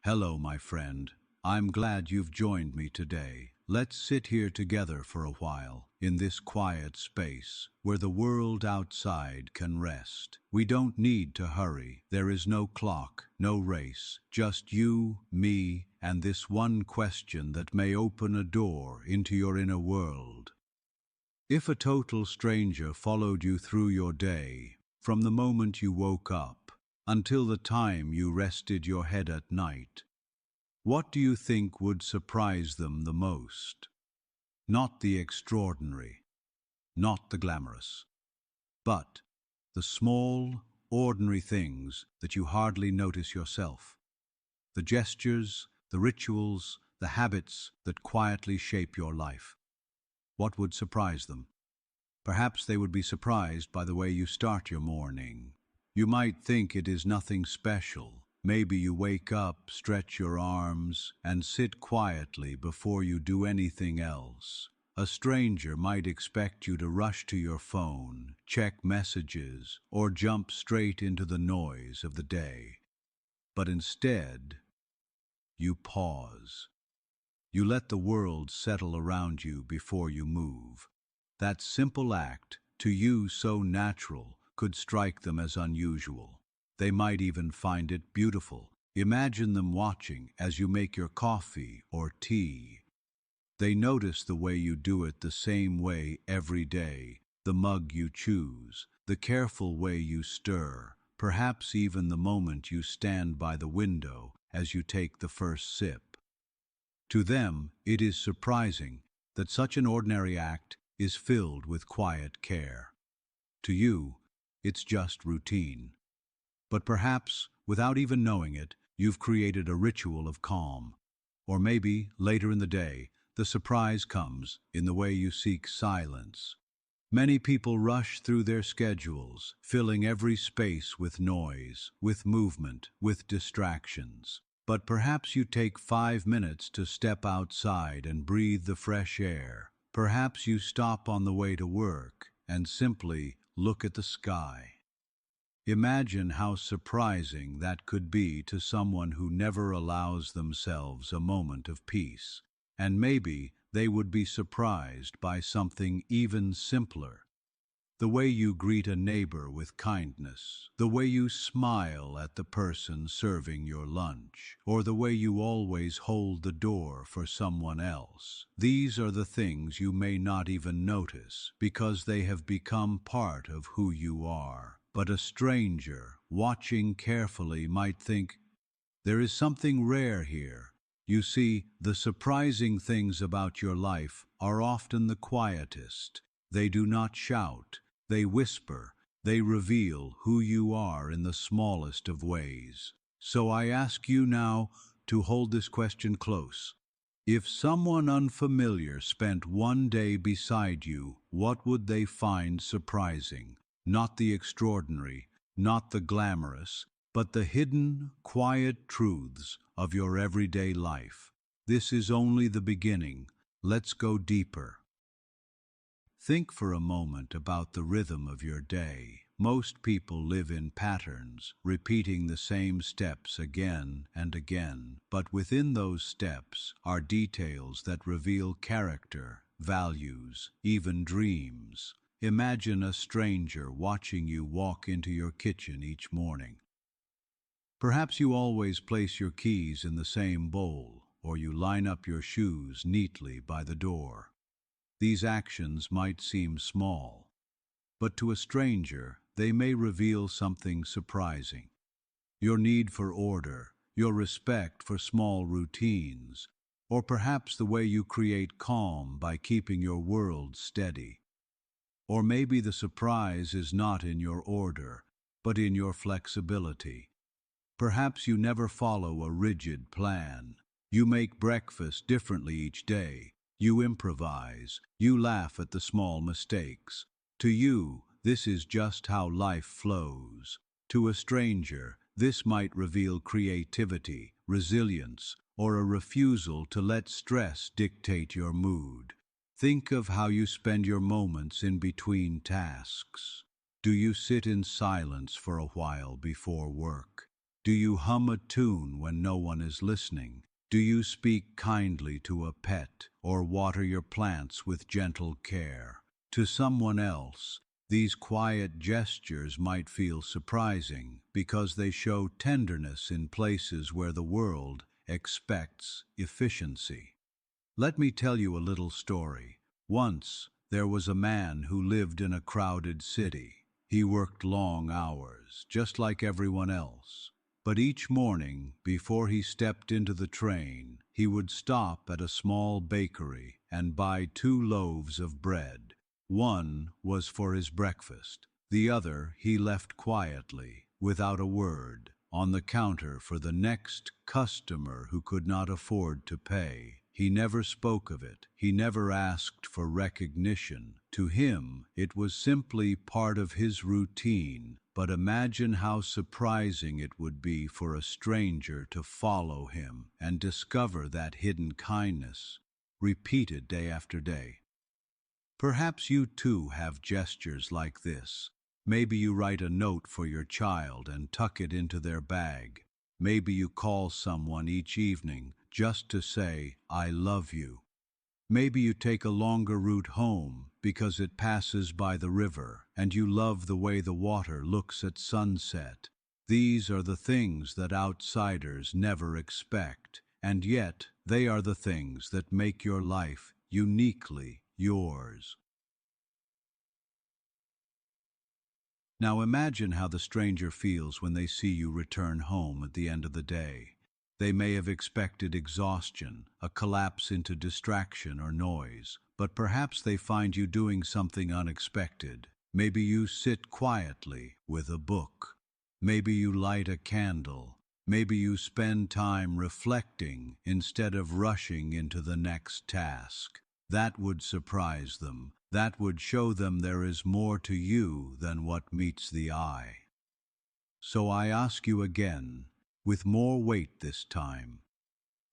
Hello, my friend. I'm glad you've joined me today. Let's sit here together for a while, in this quiet space, where the world outside can rest. We don't need to hurry. There is no clock, no race, just you, me, and this one question that may open a door into your inner world. If a total stranger followed you through your day, from the moment you woke up until the time you rested your head at night, what do you think would surprise them the most? Not the extraordinary, not the glamorous, but the small, ordinary things that you hardly notice yourself. The gestures, the rituals, the habits that quietly shape your life. What would surprise them? Perhaps they would be surprised by the way you start your morning. You might think it is nothing special. Maybe you wake up, stretch your arms, and sit quietly before you do anything else. A stranger might expect you to rush to your phone, check messages, or jump straight into the noise of the day. But instead, you pause. You let the world settle around you before you move. That simple act, to you so natural, could strike them as unusual. They might even find it beautiful. Imagine them watching as you make your coffee or tea. They notice the way you do it the same way every day, the mug you choose, the careful way you stir, perhaps even the moment you stand by the window as you take the first sip. To them, it is surprising that such an ordinary act is filled with quiet care. To you, it's just routine. But perhaps, without even knowing it, you've created a ritual of calm. Or maybe, later in the day, the surprise comes in the way you seek silence. Many people rush through their schedules, filling every space with noise, with movement, with distractions. But perhaps you take 5 minutes to step outside and breathe the fresh air. Perhaps you stop on the way to work and simply look at the sky. Imagine how surprising that could be to someone who never allows themselves a moment of peace. And maybe they would be surprised by something even simpler. The way you greet a neighbor with kindness, the way you smile at the person serving your lunch, or the way you always hold the door for someone else. These are the things you may not even notice because they have become part of who you are. But a stranger, watching carefully, might think, there is something rare here. You see, the surprising things about your life are often the quietest. They do not shout. They whisper, they reveal who you are in the smallest of ways. So I ask you now to hold this question close. If someone unfamiliar spent one day beside you, what would they find surprising? Not the extraordinary, not the glamorous, but the hidden, quiet truths of your everyday life. This is only the beginning. Let's go deeper. Think for a moment about the rhythm of your day. Most people live in patterns, repeating the same steps again and again. But within those steps are details that reveal character, values, even dreams. Imagine a stranger watching you walk into your kitchen each morning. Perhaps you always place your keys in the same bowl, or you line up your shoes neatly by the door. These actions might seem small, but to a stranger, they may reveal something surprising. Your need for order, your respect for small routines, or perhaps the way you create calm by keeping your world steady. Or maybe the surprise is not in your order, but in your flexibility. Perhaps you never follow a rigid plan. You make breakfast differently each day. You improvise. You laugh at the small mistakes. To you, this is just how life flows. To a stranger, this might reveal creativity, resilience, or a refusal to let stress dictate your mood. Think of how you spend your moments in between tasks. Do you sit in silence for a while before work? Do you hum a tune when no one is listening? Do you speak kindly to a pet or water your plants with gentle care? To someone else, these quiet gestures might feel surprising because they show tenderness in places where the world expects efficiency. Let me tell you a little story. Once, there was a man who lived in a crowded city. He worked long hours, just like everyone else. But each morning, before he stepped into the train, he would stop at a small bakery and buy 2 loaves of bread. One was for his breakfast. The other he left quietly, without a word, on the counter for the next customer who could not afford to pay. He never spoke of it. He never asked for recognition. To him, it was simply part of his routine. But imagine how surprising it would be for a stranger to follow him and discover that hidden kindness, repeated day after day. Perhaps you too have gestures like this. Maybe you write a note for your child and tuck it into their bag. Maybe you call someone each evening just to say, "I love you." Maybe you take a longer route home because it passes by the river and you love the way the water looks at sunset. These are the things that outsiders never expect, and yet they are the things that make your life uniquely yours. Now imagine how the stranger feels when they see you return home at the end of the day. They may have expected exhaustion, a collapse into distraction or noise, but perhaps they find you doing something unexpected. Maybe you sit quietly with a book. Maybe you light a candle. Maybe you spend time reflecting instead of rushing into the next task. That would surprise them. That would show them there is more to you than what meets the eye. So I ask you again, with more weight this time,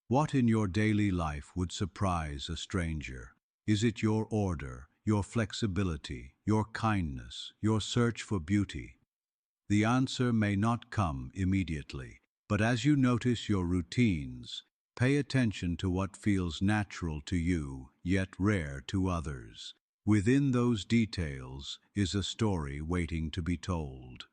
what in your daily life would surprise a stranger? Is it your order, your flexibility, your kindness, your search for beauty? The answer may not come immediately, but as you notice your routines, pay attention to what feels natural to you, yet rare to others. Within those details is a story waiting to be told.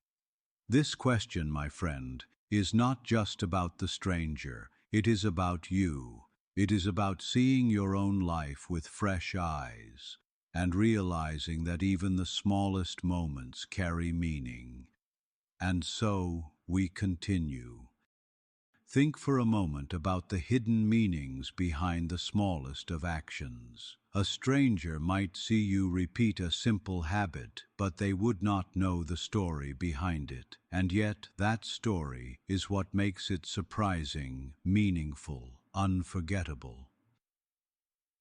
This question, my friend, is not just about the stranger. It is about you. It is about seeing your own life with fresh eyes and realizing that even the smallest moments carry meaning. And so we continue. Think for a moment about the hidden meanings behind the smallest of actions. A stranger might see you repeat a simple habit, but they would not know the story behind it. And yet, that story is what makes it surprising, meaningful, unforgettable.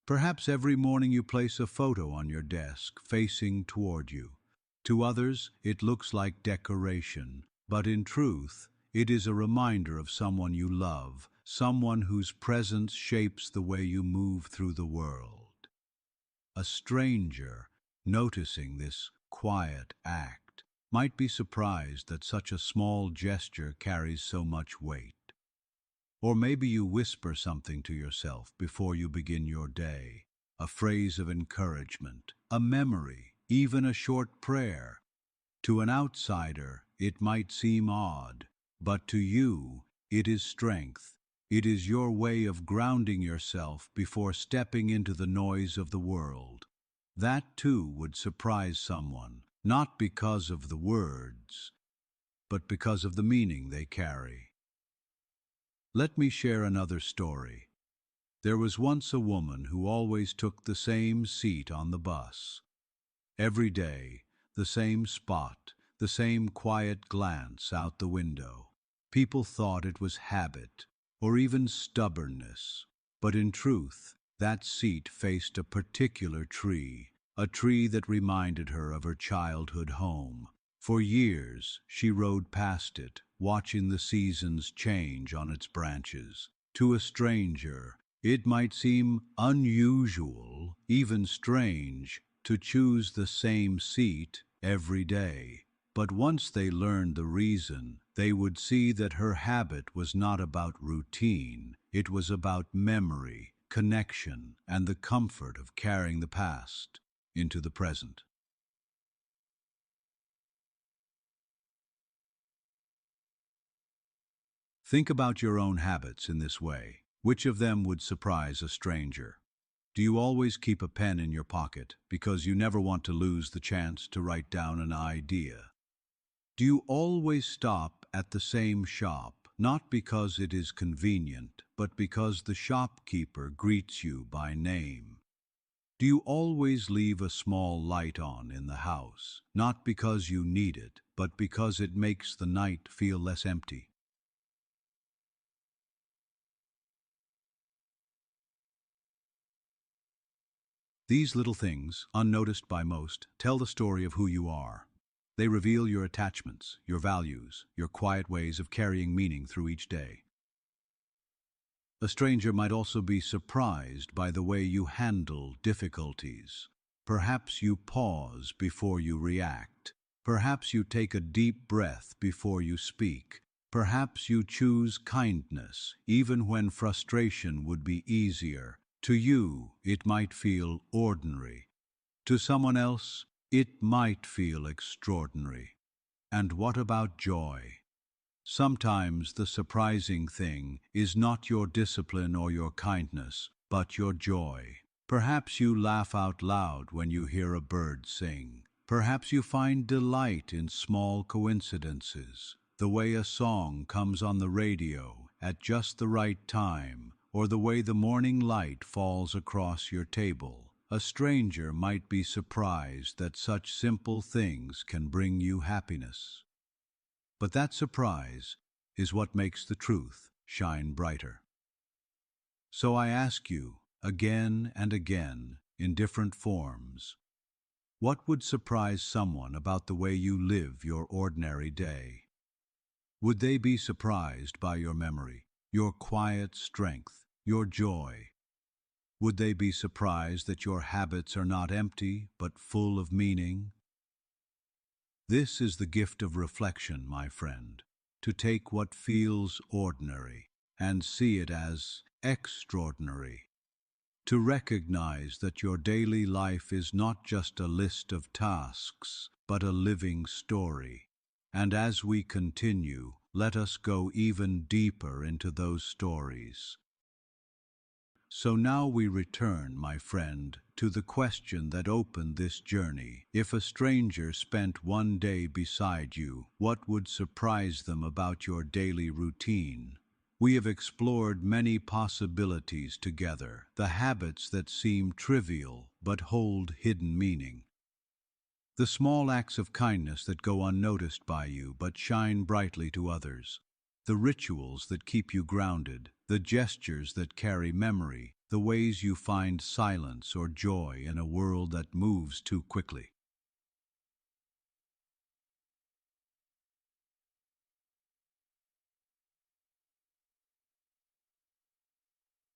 Perhaps every morning you place a photo on your desk, facing toward you. To others, it looks like decoration, but in truth, it is a reminder of someone you love, someone whose presence shapes the way you move through the world. A stranger, noticing this quiet act, might be surprised that such a small gesture carries so much weight. Or maybe you whisper something to yourself before you begin your day, a phrase of encouragement, a memory, even a short prayer. To an outsider, it might seem odd, but to you, it is strength. It is your way of grounding yourself before stepping into the noise of the world. That too would surprise someone, not because of the words, but because of the meaning they carry. Let me share another story. There was once a woman who always took the same seat on the bus. Every day, the same spot, the same quiet glance out the window. People thought it was habit, or even stubbornness. But in truth, that seat faced a particular tree, a tree that reminded her of her childhood home. For years, she rode past it, watching the seasons change on its branches. To a stranger, it might seem unusual, even strange, to choose the same seat every day. But once they learned the reason, They would see that her habit was not about routine, it was about memory, connection, and the comfort of carrying the past into the present. Think about your own habits in this way. Which of them would surprise a stranger? Do you always keep a pen in your pocket because you never want to lose the chance to write down an idea? Do you always stop at the same shop, not because it is convenient, but because the shopkeeper greets you by name? Do you always leave a small light on in the house, not because you need it, but because it makes the night feel less empty? These little things, unnoticed by most, tell the story of who you are. They reveal your attachments, your values, your quiet ways of carrying meaning through each day. A stranger might also be surprised by the way you handle difficulties. Perhaps you pause before you react. Perhaps you take a deep breath before you speak. Perhaps you choose kindness, even when frustration would be easier. To you, it might feel ordinary. To someone else, it might feel extraordinary. And what about joy? Sometimes the surprising thing is not your discipline or your kindness, but your joy. Perhaps you laugh out loud when you hear a bird sing. Perhaps you find delight in small coincidences, the way a song comes on the radio at just the right time, or the way the morning light falls across your table. A stranger might be surprised that such simple things can bring you happiness. But that surprise is what makes the truth shine brighter. So I ask you, again and again, in different forms, what would surprise someone about the way you live your ordinary day? Would they be surprised by your memory, your quiet strength, your joy? Would they be surprised that your habits are not empty, but full of meaning? This is the gift of reflection, my friend, to take what feels ordinary and see it as extraordinary, to recognize that your daily life is not just a list of tasks, but a living story. And as we continue, let us go even deeper into those stories. So now we return, my friend, to the question that opened this journey. If a stranger spent one day beside you, what would surprise them about your daily routine? We have explored many possibilities together, the habits that seem trivial but hold hidden meaning. The small acts of kindness that go unnoticed by you but shine brightly to others. The rituals that keep you grounded, the gestures that carry memory, the ways you find silence or joy in a world that moves too quickly.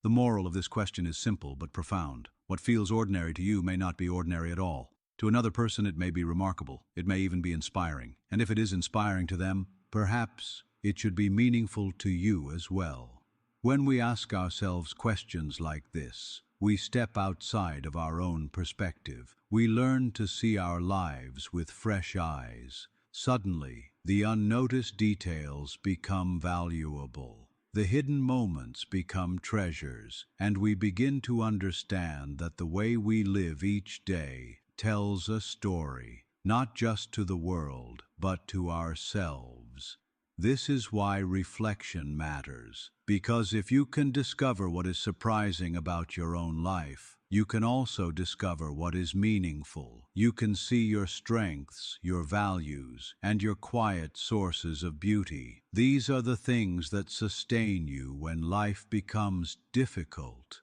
The moral of this question is simple but profound. What feels ordinary to you may not be ordinary at all. To another person it may be remarkable, it may even be inspiring. And if it is inspiring to them, perhaps it should be meaningful to you as well. When we ask ourselves questions like this, we step outside of our own perspective. We learn to see our lives with fresh eyes. Suddenly, the unnoticed details become valuable. The hidden moments become treasures, and we begin to understand that the way we live each day tells a story, not just to the world, but to ourselves. This is why reflection matters, because if you can discover what is surprising about your own life, you can also discover what is meaningful. You can see your strengths, your values, and your quiet sources of beauty. These are the things that sustain you when life becomes difficult.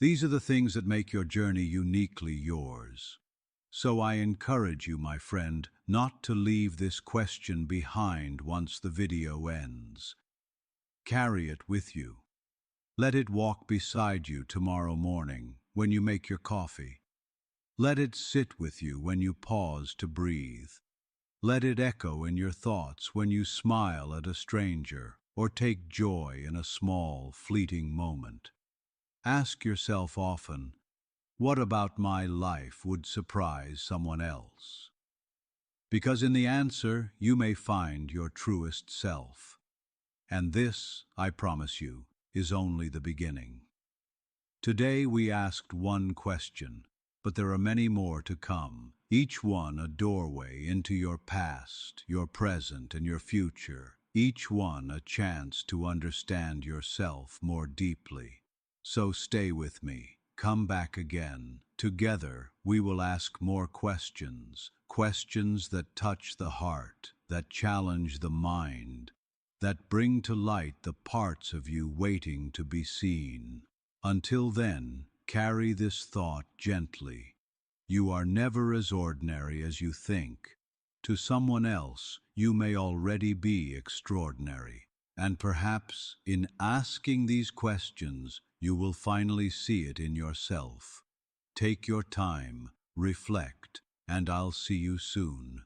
These are the things that make your journey uniquely yours. So I encourage you, my friend, not to leave this question behind once the video ends. Carry it with you. Let it walk beside you tomorrow morning when you make your coffee. Let it sit with you when you pause to breathe. Let it echo in your thoughts when you smile at a stranger or take joy in a small, fleeting moment. Ask yourself often, what about my life would surprise someone else? Because in the answer you may find your truest self. And this, I promise you, is only the beginning. Today we asked one question, but there are many more to come, each one a doorway into your past, your present, and your future, each one a chance to understand yourself more deeply. So stay with me, come back again. Together we will ask more questions, questions that touch the heart, that challenge the mind, that bring to light the parts of you waiting to be seen. Until then, carry this thought gently. You are never as ordinary as you think. To someone else, you may already be extraordinary. And perhaps, in asking these questions, you will finally see it in yourself. Take your time, reflect, and I'll see you soon.